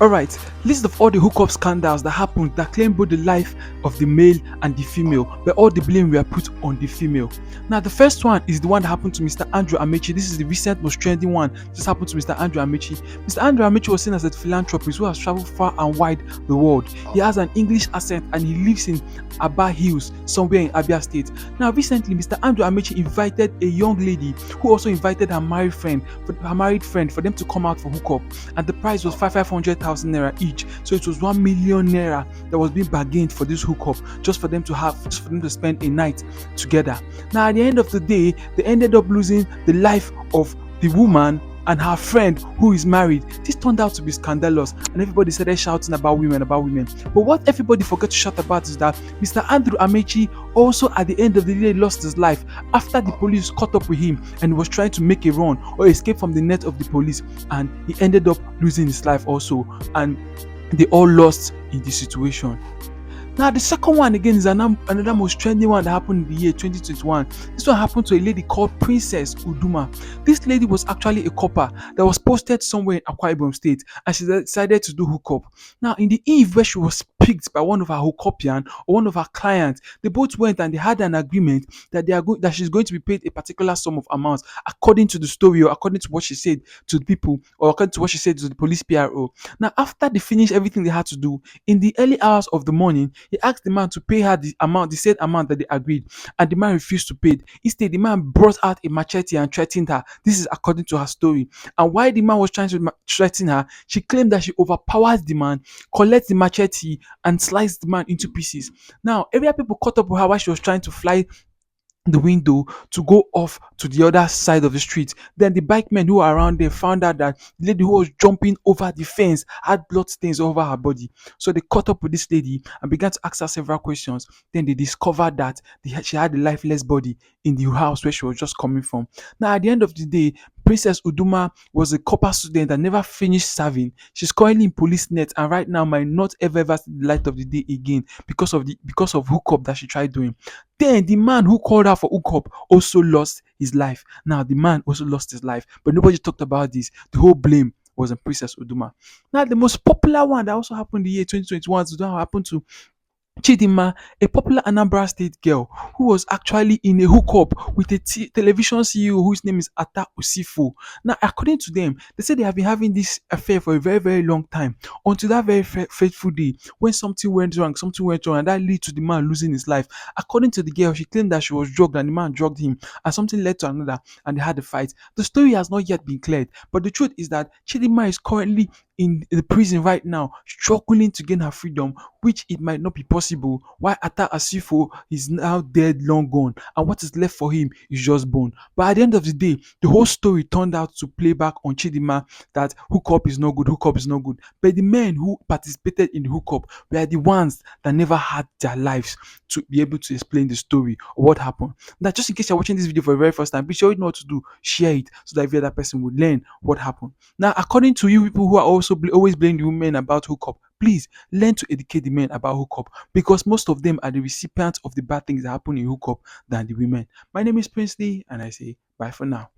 Alright, list of all the hookup scandals that happened that claim both the life of the male and the female, but all the blame were put on the female. Now, the first one is the one that happened to Mr. Andrew Amechi. This is the recent most trending one. This happened to Mr. Andrew Amechi. Mr. Andrew Amechi was seen as a philanthropist who has traveled far and wide the world. He has an English accent and he lives in Aba Hills, somewhere in Abia State. Now, recently, Mr. Andrew Amechi invited a young lady who also invited her married friend for them to come out for hookup, and the price was 500,000 naira each. So it was 1 million naira that was being bargained for this hookup, just for them to spend a night together. Now, at the end of the day, they ended up losing the life of the woman and her friend who is married. This turned out to be scandalous, and everybody started shouting about women, about women. But what everybody forgot to shout about is that Mr. Andrew Amechi also, at the end of the day, lost his life after the police caught up with him and he was trying to make a run or escape from the net of the police, and he ended up losing his life also, and they all lost in this situation. Now, the second one again is another most trending one that happened in the year 2021. This one happened to a lady called Princess Uduma. This lady was actually a copper that was posted somewhere in Akwa Ibom State, and she decided to do hookup. Now, in the eve where she was picked by one of her hookupian or one of her clients, they both went and they had an agreement that that she's going to be paid a particular sum of amounts according to the story or according to what she said to the people or according to what she said to the police PRO. Now, after they finished everything they had to do, in the early hours of the morning, he asked the man to pay her the said amount that they agreed, and the man refused to pay. Instead, the man brought out a machete and threatened her. This is according to her story. And while the man was trying to threaten her, she claimed that she overpowered the man, collected the machete, and sliced the man into pieces. Now, area people caught up with her while she was trying to fly the window to go off to the other side of the street. Then the bike men who were around there found out that the lady who was jumping over the fence had blood stains over her body. So they caught up with this lady and began to ask her several questions. Then they discovered that she had a lifeless body in the house where she was just coming from. Now, at the end of the day, Princess Uduma was a copper student that never finished serving. She's currently in police net and right now might not ever see the light of the day again because of hookup that she tried doing. Then the man who called her for hookup also lost his life. Now the man also lost his life, but nobody talked about this. The whole blame was on Princess Uduma. Now the most popular one that also happened in the year 2021 is the one that happened to Chidinma, a popular Anambra State girl who was actually in a hookup with a television CEO whose name is Ata Osifo. Now, according to them, they say they have been having this affair for a very, very long time until that very fateful day when something went wrong, and that led to the man losing his life. According to the girl, she claimed that she was drugged and the man drugged him, and something led to another, and they had a fight. The story has not yet been cleared, but the truth is that Chidinma is currently in the prison right now, struggling to gain her freedom, which it might not be possible. While Ata Asifo is now dead, long gone, and what is left for him is just bone. But at the end of the day, the whole story turned out to play back on Chidima that hookup is no good, hookup is no good. But the men who participated in the hookup were the ones that never had their lives to be able to explain the story or what happened. Now, just in case you're watching this video for the very first time, be sure you know what to do. Share it so that every other person would learn what happened. Now, according to you people who are also always blaming the women about hookup, please learn to educate the men about hookup, because most of them are the recipients of the bad things that happen in hookup than the women. My name is Princely, and I say bye for now.